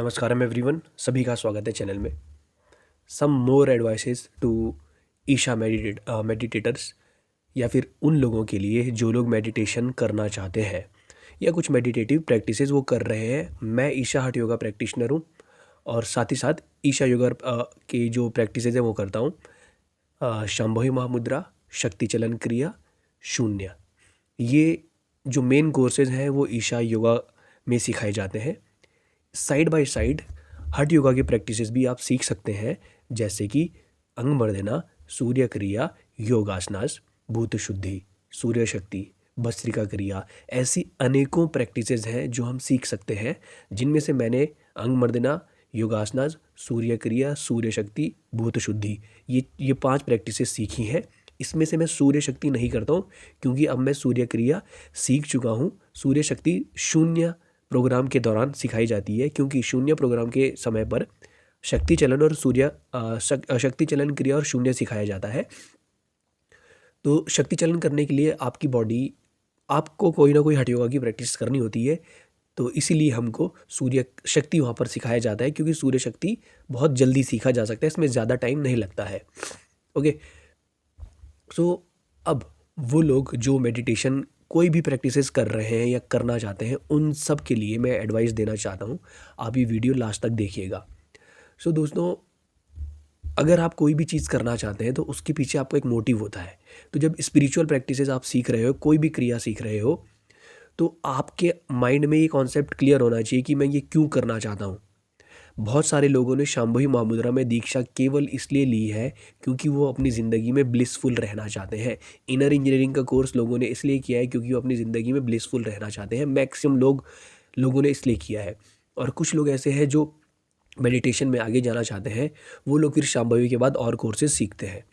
नमस्कारम everyone, सभी का स्वागत है चैनल में। सम मोर एडवाइसेस टू ईशा मेडिटेटर्स, या फिर उन लोगों के लिए जो लोग मेडिटेशन करना चाहते हैं या कुछ मेडिटेटिव प्रैक्टिसेस वो कर रहे हैं। मैं ईशा हठ योगा प्रैक्टिशनर हूँ और साथ ही साथ ईशा योगा के जो प्रैक्टिसेस हैं वो करता हूँ। शंभवी महामुद्रा, शक्ति चलन क्रिया, शून्य, ये जो मेन कोर्सेज हैं वो ईशा योगा में सिखाए जाते हैं। साइड बाय साइड हठ योगा की प्रैक्टिसेस भी आप सीख सकते हैं, जैसे कि अंग मर्दना, सूर्य क्रिया, योगासनास, भूत शुद्धि, सूर्य शक्ति, भस्त्रिका क्रिया। ऐसी अनेकों प्रैक्टिसेस हैं जो हम सीख सकते हैं, जिनमें से मैंने अंग मर्दना, योगासनास, सूर्य क्रिया, सूर्य शक्ति, भूत शुद्धि, ये 5 प्रैक्टिसेस सीखी हैं। इसमें से मैं सूर्य शक्ति नहीं करता हूँ, क्योंकि अब मैं सूर्य क्रिया सीख चुका हूँ। सूर्य शक्ति शून्य प्रोग्राम के दौरान सिखाई जाती है, क्योंकि शून्य प्रोग्राम के समय पर शक्ति चलन और शक्ति चलन क्रिया और शून्य सिखाया जाता है। तो शक्ति चलन करने के लिए आपको कोई ना कोई हठ योगा की प्रैक्टिस करनी होती है। तो इसीलिए हमको सूर्य शक्ति वहाँ पर सिखाया जाता है, क्योंकि सूर्य शक्ति बहुत जल्दी सीखा जा सकता है, इसमें ज़्यादा टाइम नहीं लगता है। ओके, सो अब वो लोग जो मेडिटेशन कोई भी प्रैक्टिसेस कर रहे हैं या करना चाहते हैं, उन सब के लिए मैं एडवाइस देना चाहता हूँ। आप ये वीडियो लास्ट तक देखिएगा। सो दोस्तों, अगर आप कोई भी चीज़ करना चाहते हैं तो उसके पीछे आपको एक मोटिव होता है। तो जब स्पिरिचुअल प्रैक्टिसेस आप सीख रहे हो, कोई भी क्रिया सीख रहे हो, तो आपके माइंड में ये कॉन्सेप्ट क्लियर होना चाहिए कि मैं ये क्यों करना चाहता हूँ। बहुत सारे लोगों ने शंभवी महामुद्रा में दीक्षा केवल इसलिए ली है क्योंकि वो अपनी ज़िंदगी में ब्लिसफुल रहना चाहते हैं। इनर इंजीनियरिंग का कोर्स लोगों ने इसलिए किया है क्योंकि वो अपनी ज़िंदगी में ब्लिसफुल रहना चाहते हैं। मैक्सिमम लोगों ने इसलिए किया है। और कुछ लोग ऐसे हैं जो मेडिटेशन में आगे जाना चाहते हैं, वो लोग फिर शंभवी के बाद और कोर्सेज सीखते हैं।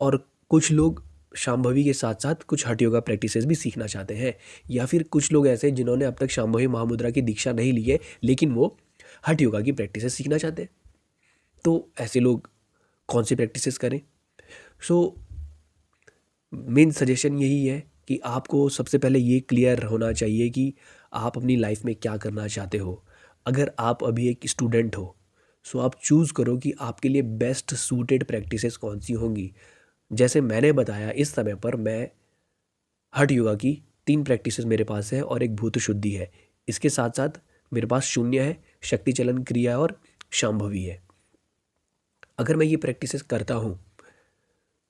और कुछ लोग शंभवी के साथ साथ कुछ हठ योगा प्रैक्टिसेस भी सीखना चाहते हैं। या फिर कुछ लोग ऐसे हैं जिन्होंने अब तक शंभवी महामुद्रा की दीक्षा नहीं ली है, लेकिन वो हठ योगा की प्रैक्टिसेस सीखना चाहते हैं। तो ऐसे लोग कौन सी प्रैक्टिसेस करें? सो मेन सजेशन यही है कि आपको सबसे पहले ये क्लियर होना चाहिए कि आप अपनी लाइफ में क्या करना चाहते हो। अगर आप अभी एक स्टूडेंट हो, सो आप चूज़ करो कि आपके लिए बेस्ट सूटेड प्रैक्टिसेस कौन सी होंगी। जैसे मैंने बताया, इस समय पर मैं हठ योगा की 3 प्रैक्टिसेस मेरे पास है और एक भूत शुद्धि है। इसके साथ साथ मेरे पास शून्य है, शक्ति चलन क्रिया और शांभवी है। अगर मैं ये प्रैक्टिसेस करता हूँ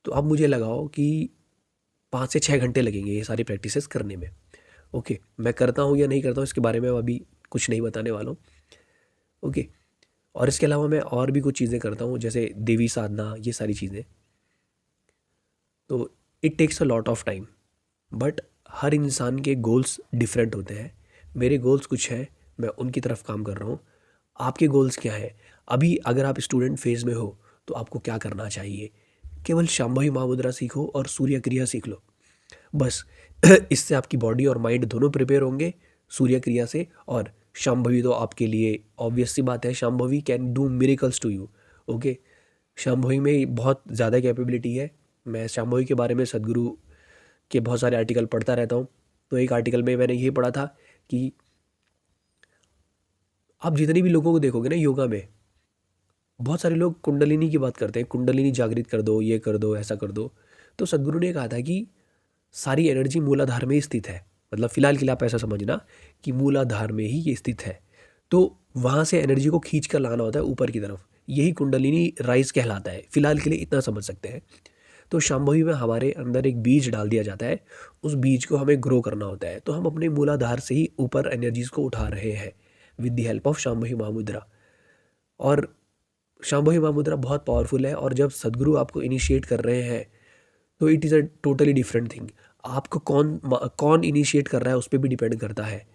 तो अब मुझे लगाओ कि 5 से 6 घंटे लगेंगे ये सारी प्रैक्टिसेस करने में। ओके, मैं करता हूँ या नहीं करता हूँ इसके बारे में अभी कुछ नहीं बताने वाला हूँ। ओके, और इसके अलावा मैं और भी कुछ चीज़ें करता हूँ, जैसे देवी साधना, ये सारी चीज़ें। तो it takes a lot of time, but हर इंसान के गोल्स डिफरेंट होते हैं। मेरे गोल्स कुछ हैं, मैं उनकी तरफ काम कर रहा हूँ। आपके गोल्स क्या है? अभी अगर आप स्टूडेंट फेज़ में हो तो आपको क्या करना चाहिए? केवल शंभवी महामुद्रा सीखो और सूर्य क्रिया सीख लो, बस। इससे आपकी बॉडी और माइंड दोनों प्रिपेयर होंगे सूर्य क्रिया से। और शंभवी तो आपके लिए ऑब्वियस सी बात है, Shambhavi can do miracles to you. Okay, Shambhavi में बहुत ज़्यादा कैपेबिलिटी है। मैं शंभवी के बारे में सदगुरु के बहुत सारे आर्टिकल पढ़ता रहता हूँ। तो एक आर्टिकल में मैंने ये पढ़ा था कि आप जितने भी लोगों को देखोगे ना योगा में, बहुत सारे लोग कुंडलिनी की बात करते हैं, कुंडलिनी जागृत कर दो, ये कर दो, ऐसा कर दो। तो सदगुरु ने कहा था कि सारी एनर्जी मूलाधार में ही स्थित है। मतलब फिलहाल के लिए आप ऐसा समझना कि मूलाधार में ही ये स्थित है। तो वहाँ से एनर्जी को खींच कर लाना होता है ऊपर की तरफ, यही कुंडलिनी राइज कहलाता है। फिलहाल के लिए इतना समझ सकते हैं। तो शांभवी में हमारे अंदर एक बीज डाल दिया जाता है, उस बीज को हमें ग्रो करना होता है। तो हम अपने मूलाधार से ही ऊपर एनर्जीज को उठा रहे हैं with the help of Shambhavi Mahamudra. और शांभवी महामुद्रा बहुत पावरफुल है, और जब सदगुरु आपको इनिशिएट कर रहे हैं तो it is a totally different thing. आपको कौन इनिशिएट कर रहा है उस पर भी डिपेंड करता है।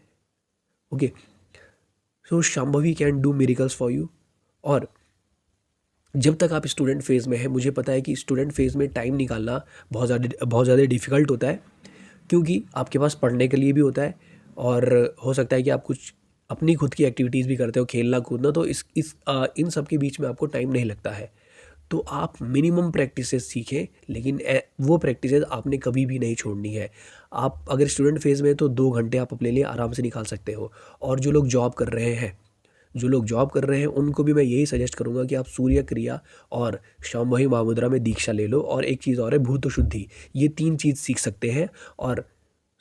Okay, so Shambhavi can do miracles for you. और जब तक आप स्टूडेंट फेज़ में हैं, मुझे पता है कि स्टूडेंट फेज़ में टाइम निकालना बहुत ज़्यादा डिफ़िकल्ट होता है, क्योंकि आपके पास पढ़ने के लिए भी होता है और हो सकता है कि आप कुछ अपनी खुद की एक्टिविटीज़ भी करते हो, खेलना कूदना। तो इन सब के बीच में आपको टाइम नहीं लगता है। तो आप मिनिमम प्रैक्टिसेस सीखें, लेकिन वो प्रैक्टिसेस आपने कभी भी नहीं छोड़नी है। आप अगर स्टूडेंट फेज़ में हैं तो 2 घंटे आप अपने लिए आराम से निकाल सकते हो। और जो लोग जॉब कर रहे हैं, जो लोग जॉब कर रहे हैं उनको भी मैं यही सजेस्ट करूंगा कि आप सूर्य क्रिया और शांभवी महामुद्रा में दीक्षा ले लो, और एक चीज़ और है भूत शुद्धि। ये 3 चीज़ सीख सकते हैं। और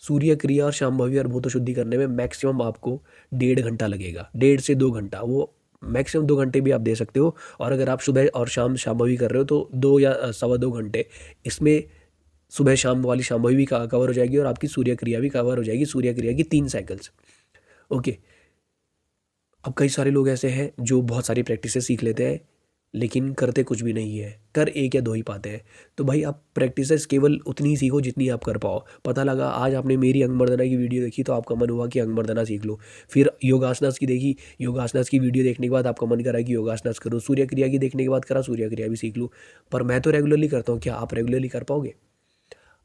सूर्य क्रिया और शांभवी और भूत शुद्धि करने में मैक्सिमम आपको 1.5 घंटा लगेगा, 1.5 से 2 घंटा, वो मैक्सिमम 2 घंटे भी आप दे सकते हो। और अगर आप सुबह और शाम शांभवी कर रहे हो तो 2 या 2.25 घंटे इसमें सुबह शाम वाली शांभवी भी कवर हो जाएगी और आपकी सूर्य क्रिया भी कवर हो जाएगी, सूर्य क्रिया की 3 साइकिल्स। ओके। अब कई सारे लोग ऐसे हैं जो बहुत सारी प्रैक्टिसेस सीख लेते हैं लेकिन करते कुछ भी नहीं है, कर 1 या 2 ही पाते हैं। तो भाई आप प्रैक्टिसेस केवल उतनी ही सीखो जितनी आप कर पाओ। पता लगा आज आपने मेरी अंगमर्दना की वीडियो देखी तो आपका मन हुआ कि अंगमर्दना सीख लो, फिर योगासनास की देखी, योगासनास की वीडियो देखने के बाद आपका मन करा कि योगासनास करो, सूर्य क्रिया की देखने के बाद करा सूर्य क्रिया भी सीख लूँ। पर मैं तो रेगुलरली करता हूँ, क्या आप रेगुलरली कर पाओगे?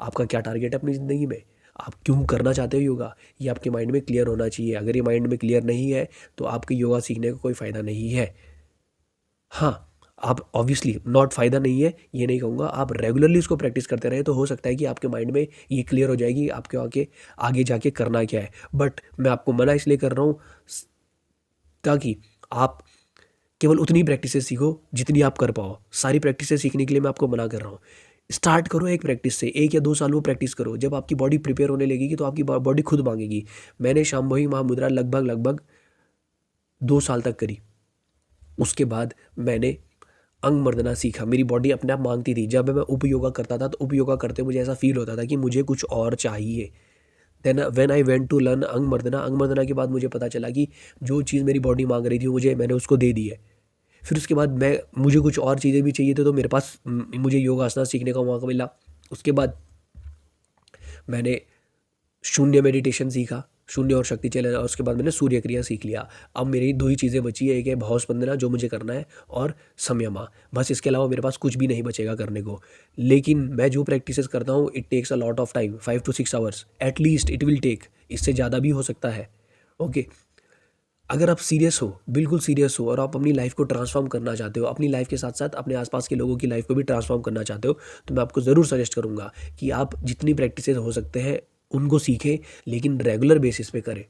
आपका क्या टारगेट है अपनी ज़िंदगी में? आप क्यों करना चाहते हो योगा? ये आपके माइंड में क्लियर होना चाहिए। अगर ये माइंड में क्लियर नहीं है तो आपके योगा सीखने का कोई फ़ायदा नहीं है। हाँ, आप ऑब्वियसली नॉट फ़ायदा नहीं है ये नहीं कहूँगा, आप रेगुलरली उसको प्रैक्टिस करते रहें तो हो सकता है कि आपके माइंड में ये क्लियर हो जाएगी आपके आगे जाके करना क्या है। बट मैं आपको मना इसलिए कर रहा हूँ ताकि आप केवल उतनी प्रैक्टिसेस सीखो जितनी आप कर पाओ। सारी प्रैक्टिसेस सीखने के लिए मैं आपको मना कर रहा हूँ। स्टार्ट करो एक प्रैक्टिस से, 1 या 2 साल वो प्रैक्टिस करो। जब आपकी बॉडी प्रिपेयर होने लगेगी तो आपकी बॉडी खुद मांगेगी। मैंने शांभवी महामुद्रा लगभग लगभग 2 साल तक करी। उसके बाद मैंने अंग मर्दना सीखा, मेरी बॉडी अपने आप मांगती थी। जब मैं उपयोगा करता था तो उपयोगा करते मुझे ऐसा फील होता था कि मुझे कुछ और चाहिए। Then when I went to learn Angamardana के बाद मुझे पता चला कि जो चीज़ मेरी बॉडी मांग रही थी मैंने उसको दे दी है। फिर उसके बाद मुझे कुछ और चीज़ें भी चाहिए थे तो मेरे पास मुझे योगासना सीखने का मौका मिला। उसके बाद मैंने शून्य मेडिटेशन सीखा, शून्य और शक्ति चैनल, और उसके बाद मैंने सूर्य क्रिया सीख लिया। अब मेरी 2 ही चीज़ें बची है, एक है भाव स्पंदना जो मुझे करना है, और संयमा। बस इसके अलावा मेरे पास कुछ भी नहीं बचेगा करने को। लेकिन मैं जो प्रैक्टिसेस करता हूँ it takes a lot of time, 5 to 6 hours at least it will take, इससे ज़्यादा भी हो सकता है। ओके। अगर आप सीरियस हो, बिल्कुल सीरियस हो, और आप अपनी लाइफ को ट्रांसफॉर्म करना चाहते हो, अपनी लाइफ के साथ साथ अपने आसपास के लोगों की लाइफ को भी ट्रांसफॉर्म करना चाहते हो, तो मैं आपको ज़रूर सजेस्ट करूंगा कि आप जितनी प्रैक्टिसेस हो सकते हैं उनको सीखें, लेकिन रेगुलर बेसिस पे करें।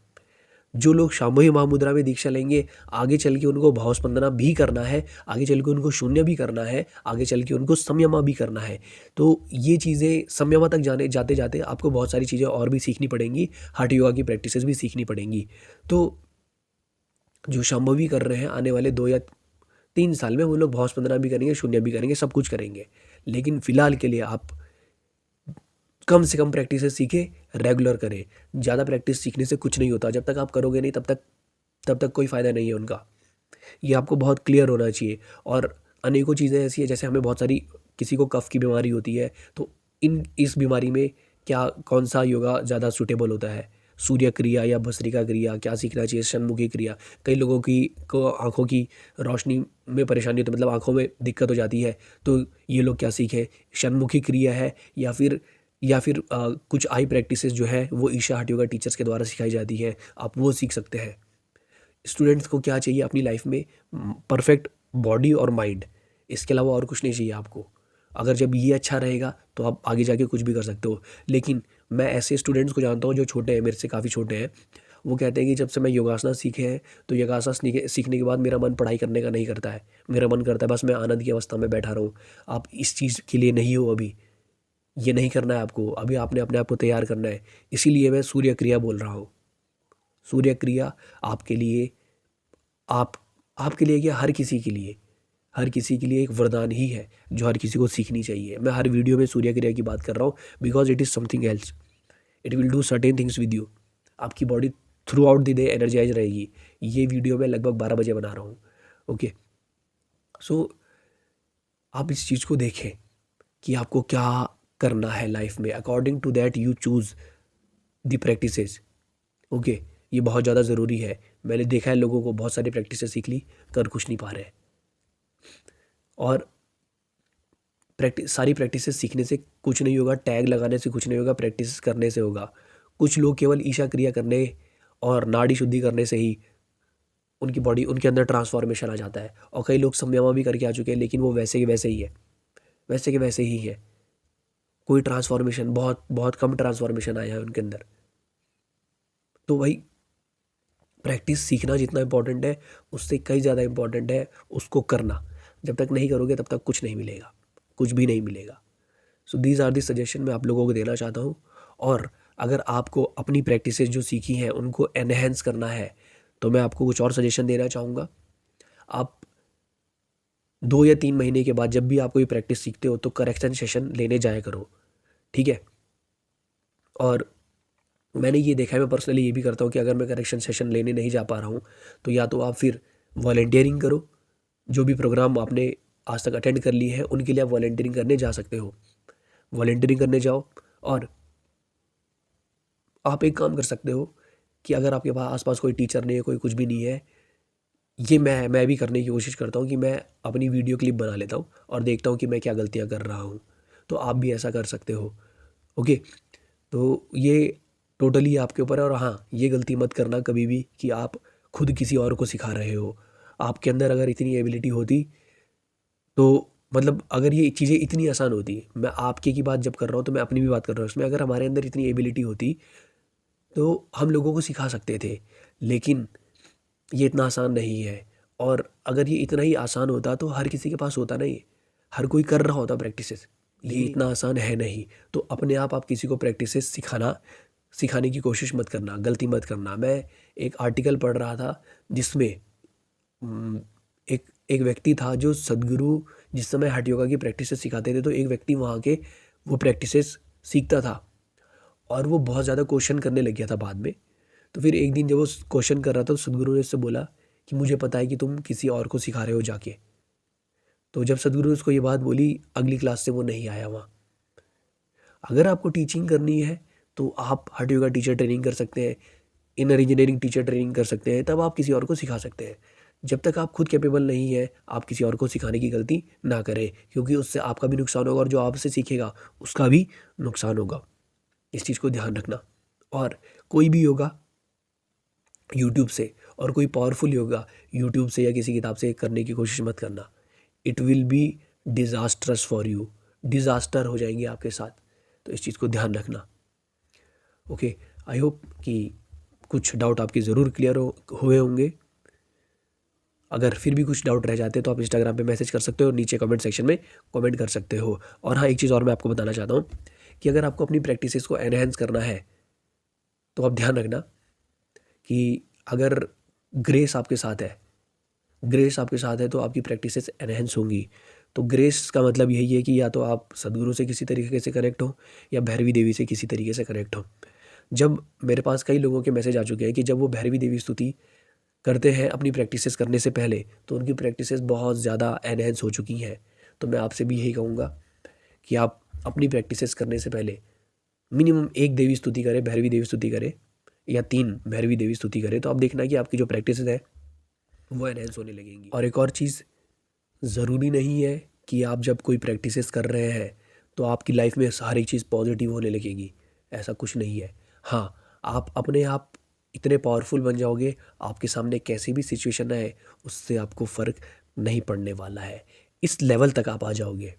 जो लोग शांभवी महामुद्रा में दीक्षा लेंगे, आगे चल के उनको भाव स्पंदना भी करना है, आगे चल के उनको शून्य भी करना है, आगे चल के उनको संयमा भी करना है। तो ये चीज़ें संयमा तक जाने जाते जाते आपको बहुत सारी चीज़ें और भी सीखनी पड़ेंगी, हठ योगा की प्रैक्टिसेस भी सीखनी पड़ेंगी। तो जो शांभवी कर रहे हैं आने वाले 2 या 3 साल में वो लोग भाव स्पंदना भी करेंगे, शून्य भी करेंगे, सब कुछ करेंगे। लेकिन फिलहाल के लिए आप कम से कम प्रैक्टिसेस सीखें, रेगुलर करें। ज़्यादा प्रैक्टिस सीखने से कुछ नहीं होता, जब तक आप करोगे नहीं तब तक कोई फ़ायदा नहीं है उनका। ये आपको बहुत क्लियर होना चाहिए। और अनेकों चीज़ें ऐसी हैं, जैसे हमें बहुत सारी, किसी को कफ की बीमारी होती है तो इस बीमारी में क्या कौन सा योगा ज़्यादा सूटेबल होता है? सूर्य क्रिया या भस्त्रिका क्रिया, क्या सीखना चाहिए? षण्मुखी क्रिया। कई लोगों की को आँखों की रोशनी में परेशानी होती है, मतलब आँखों में दिक्कत हो जाती है, तो ये लोग क्या सीखें? षण्मुखी क्रिया है, या फिर कुछ आई प्रैक्टिसेस जो है वो ईशा हठ योगा टीचर्स के द्वारा सिखाई जाती है, आप वो सीख सकते हैं। स्टूडेंट्स को क्या चाहिए अपनी लाइफ में? परफेक्ट बॉडी और माइंड, इसके अलावा और कुछ नहीं चाहिए आपको। अगर जब ये अच्छा रहेगा तो आप आगे जाके कुछ भी कर सकते हो। लेकिन मैं ऐसे स्टूडेंट्स को जानता हूँ जो छोटे हैं, मेरे से काफ़ी छोटे हैं, वो कहते हैं कि जब से मैं योगासना सीखे हैं तो योगासना सीखने के बाद मेरा मन पढ़ाई करने का नहीं करता है, मेरा मन करता है बस मैं आनंद की अवस्था में बैठा रहूँ। आप इस चीज़ के लिए नहीं हो अभी, ये नहीं करना है आपको, अभी आपने अपने आप को तैयार करना है। इसीलिए मैं सूर्य क्रिया बोल रहा हूँ। सूर्य क्रिया आपके लिए, आप आपके लिए क्या, हर किसी के लिए एक वरदान ही है जो हर किसी को सीखनी चाहिए। मैं हर वीडियो में सूर्य क्रिया की बात कर रहा हूँ because it is something else, it will do certain things with you. आपकी body throughout the day energise रहेगी। ये वीडियो मैं लगभग 12 बजे बना रहा हूँ। ओके। सो आप इस चीज़ को देखें कि आपको क्या करना है लाइफ में, according to that you choose the practices. Okay. ये बहुत ज़्यादा ज़रूरी है। मैंने देखा है लोगों को बहुत सारी प्रैक्टिसेस सीख ली, कर कुछ नहीं पा रहे हैं। और सारी प्रैक्टिसेस सीखने से कुछ नहीं होगा, टैग लगाने से कुछ नहीं होगा, प्रैक्टिस करने से होगा। कुछ लोग केवल ईशा क्रिया करने और नाड़ी शुद्धि करने से ही उनकी बॉडी, उनके अंदर ट्रांसफॉर्मेशन आ जाता है। और कई लोग संयमा भी करके आ चुके हैं लेकिन वो वैसे के वैसे ही है, वैसे के वैसे ही है। कोई ट्रांसफॉर्मेशन, बहुत बहुत कम ट्रांसफॉर्मेशन आया है उनके अंदर। तो भाई प्रैक्टिस सीखना जितना इम्पोर्टेंट है उससे कई ज़्यादा इम्पोर्टेंट है उसको करना। जब तक नहीं करोगे तब तक कुछ नहीं मिलेगा, कुछ भी नहीं मिलेगा। So these are the suggestion मैं आप लोगों को देना चाहता हूँ। और अगर आपको अपनी प्रैक्टिसेस जो सीखी हैं उनको एनहेंस करना है तो मैं आपको कुछ और सजेशन देना चाहूँगा। आप 2 या 3 महीने के बाद जब भी आप कोई प्रैक्टिस सीखते हो तो करेक्शन सेशन लेने जाया करो, ठीक है। और मैंने ये देखा है, मैं पर्सनली ये भी करता हूँ कि अगर मैं करेक्शन सेशन लेने नहीं जा पा रहा हूँ तो या तो आप फिर वॉलंटियरिंग करो। जो भी प्रोग्राम आपने आज तक अटेंड कर लिए हैं उनके लिए आप वॉलंटियरिंग करने जा सकते हो, वॉलंटियरिंग करने जाओ। और आप एक काम कर सकते हो कि अगर आपके पास आसपास कोई टीचर नहीं है, कोई कुछ भी नहीं है, ये मैं भी करने की कोशिश करता हूँ कि मैं अपनी वीडियो क्लिप बना लेता हूँ और देखता हूँ कि मैं क्या गलतियाँ कर रहा हूँ। तो आप भी ऐसा कर सकते हो, ओके। तो ये टोटली आपके ऊपर है। और हाँ, ये गलती मत करना कभी भी कि आप खुद किसी और को सिखा रहे हो। आपके अंदर अगर इतनी एबिलिटी होती तो मतलब अगर ये चीज़ें इतनी आसान होती, मैं आपके की बात जब कर रहा हूँ तो मैं अपनी भी बात कर रहा हूँ इसमें, अगर हमारे अंदर इतनी एबिलिटी होती तो हम लोगों को सिखा सकते थे। लेकिन ये इतना आसान नहीं है। और अगर ये इतना ही आसान होता तो हर किसी के पास होता नहीं, हर कोई कर रहा होता प्रैक्टिसेस। ये इतना आसान है नहीं। तो अपने आप किसी को प्रैक्टिसेस सिखाने की कोशिश मत करना, गलती मत करना। मैं एक आर्टिकल पढ़ रहा था जिसमें हम्म, एक एक व्यक्ति था जो सदगुरु जिस समय हठ योगा की प्रैक्टिसेस सिखाते थे तो एक व्यक्ति वहाँ के वो प्रैक्टिसेस सीखता था और वो बहुत ज़्यादा क्वेश्चन करने लग गया था बाद में। तो फिर एक दिन जब वो क्वेश्चन कर रहा था तो सदगुरु ने उससे बोला कि मुझे पता है कि तुम किसी और को सिखा रहे हो जाके। तो जब सदगुरु ने उसको ये बात बोली अगली क्लास से वो नहीं आया वहाँ। अगर आपको टीचिंग करनी है तो आप हठ योगा टीचर ट्रेनिंग कर सकते हैं, इनर इंजीनियरिंग टीचर ट्रेनिंग कर सकते हैं, तब आप किसी और को सिखा सकते हैं। जब तक आप खुद कैपेबल नहीं है आप किसी और को सिखाने की गलती ना करें, क्योंकि उससे आपका भी नुकसान होगा और जो आपसे सीखेगा उसका भी नुकसान होगा। इस चीज़ को ध्यान रखना। और कोई भी योगा यूट्यूब से और कोई पावरफुल योगा यूट्यूब से या किसी किताब से करने की कोशिश मत करना। It will be disastrous for you, disaster हो जाएंगे आपके साथ। तो इस चीज़ को ध्यान रखना, ओके। आई होप कि कुछ डाउट आपके ज़रूर क्लियर हुए होंगे। अगर फिर भी कुछ डाउट रह जाते हैं तो आप इंस्टाग्राम पे मैसेज कर सकते हो और नीचे कमेंट सेक्शन में कमेंट कर सकते हो। और हाँ, एक चीज़ और मैं आपको बताना चाहता हूँ कि अगर आपको अपनी प्रैक्टिसेस को एनहेंस करना है तो आप ध्यान रखना कि अगर ग्रेस आपके साथ है, ग्रेस आपके साथ है तो आपकी प्रैक्टिसेस एनहेंस होंगी। तो ग्रेस का मतलब यही है कि या तो आप सदगुरु से किसी तरीके से कनेक्ट हो या भैरवी देवी से किसी तरीके से कनेक्ट हो। जब मेरे पास कई लोगों के मैसेज आ चुके हैं कि जब वो भैरवी देवी स्तुति करते हैं अपनी प्रैक्टिसेस करने से पहले तो उनकी प्रैक्टिसेस बहुत ज़्यादा एनहेंस हो चुकी हैं। तो मैं आपसे भी यही कहूँगा कि आप अपनी प्रैक्टिसेस करने से पहले मिनिमम एक देवी स्तुति करें, भैरवी देवी स्तुति करें या 3 भैरवी देवी स्तुति करें। तो आप देखना कि आपकी जो प्रैक्टिस है वो एनहेंस होने लगेंगी। और एक और चीज़, ज़रूरी नहीं है कि आप जब कोई प्रैक्टिसेस कर रहे हैं तो आपकी लाइफ में सारी चीज़ पॉजिटिव होने लगेगी, ऐसा कुछ नहीं है। हाँ, आप अपने आप इतने पावरफुल बन जाओगे, आपके सामने कैसी भी सिचुएशन आए उससे आपको फ़र्क नहीं पड़ने वाला है। इस लेवल तक आप आ जाओगे।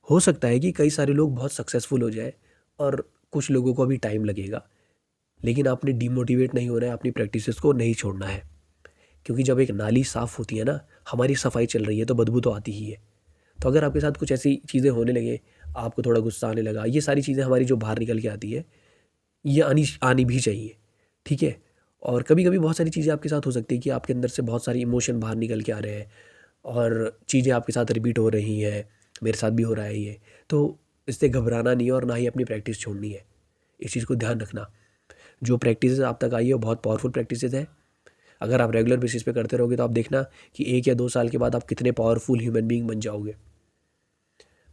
हो सकता है कि कई सारे लोग बहुत सक्सेसफुल हो जाए और कुछ लोगों को अभी टाइम लगेगा, लेकिन आपने डिमोटिवेट नहीं होना है, अपनी प्रैक्टिसेस को नहीं छोड़ना है। क्योंकि जब एक नाली साफ़ होती है ना, हमारी सफाई चल रही है तो बदबू तो आती ही है। तो अगर आपके साथ कुछ ऐसी चीज़ें होने लगे, आपको थोड़ा गुस्सा आने लगा, ये सारी चीज़ें हमारी जो बाहर निकल के आती है ये आनी आनी भी चाहिए, ठीक है। और कभी कभी बहुत सारी चीज़ें आपके साथ हो सकती है कि आपके अंदर से बहुत सारी इमोशन बाहर निकल के आ रहे हैं और चीज़ें आपके साथ रिपीट हो रही हैं, मेरे साथ भी हो रहा है ये। तो इससे घबराना नहीं है और ना ही अपनी प्रैक्टिस छोड़नी है। इस चीज़ को ध्यान रखना। जो प्रैक्टिस आप तक आई है वो बहुत पावरफुल प्रैक्टिस है। अगर आप रेगुलर बेसिस पे करते रहोगे तो आप देखना कि 1 या 2 साल के बाद आप कितने पावरफुल ह्यूमन बीइंग बन जाओगे,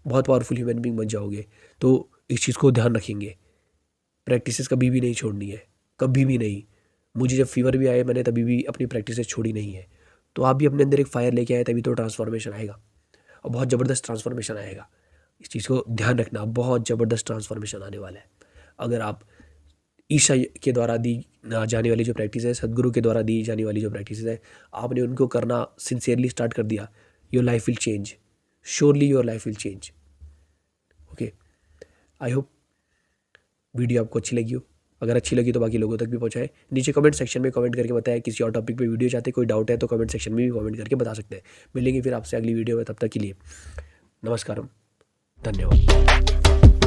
बहुत पावरफुल ह्यूमन बीइंग बन जाओगे। तो इस चीज़ को ध्यान रखेंगे, प्रैक्टिसेस कभी भी नहीं छोड़नी है, कभी भी नहीं। मुझे जब फीवर भी आया मैंने तभी भी अपनी प्रैक्टिसेस छोड़ी नहीं है। तो आप भी अपने अंदर एक फायर लेके आए तभी तो ट्रांसफॉर्मेशन आएगा और बहुत ज़बरदस्त ट्रांसफॉर्मेशन आएगा। इस चीज़ को ध्यान रखना, बहुत ज़बरदस्त ट्रांसफॉर्मेशन आने वाला है। अगर आप ईशा के द्वारा दी जाने वाली जो प्रैक्टिस है, सदगुरु के द्वारा दी जाने वाली जो प्रैक्टिस है, आपने उनको करना सिंसियरली स्टार्ट कर दिया, your life will change, surely your life will change, okay. I hope video आपको अच्छी लगी हो। अगर अच्छी लगी तो बाकी लोगों तक भी पहुँचाएं। नीचे कमेंट सेक्शन में कमेंट करके बताएं किसी और टॉपिक पे वीडियो चाहते, कोई डाउट है तो कमेंट सेक्शन में भी कमेंट करके बता सकते हैं। मिलेंगे फिर आपसे अगली वीडियो में, तब तक के लिए नमस्कारम, धन्यवाद।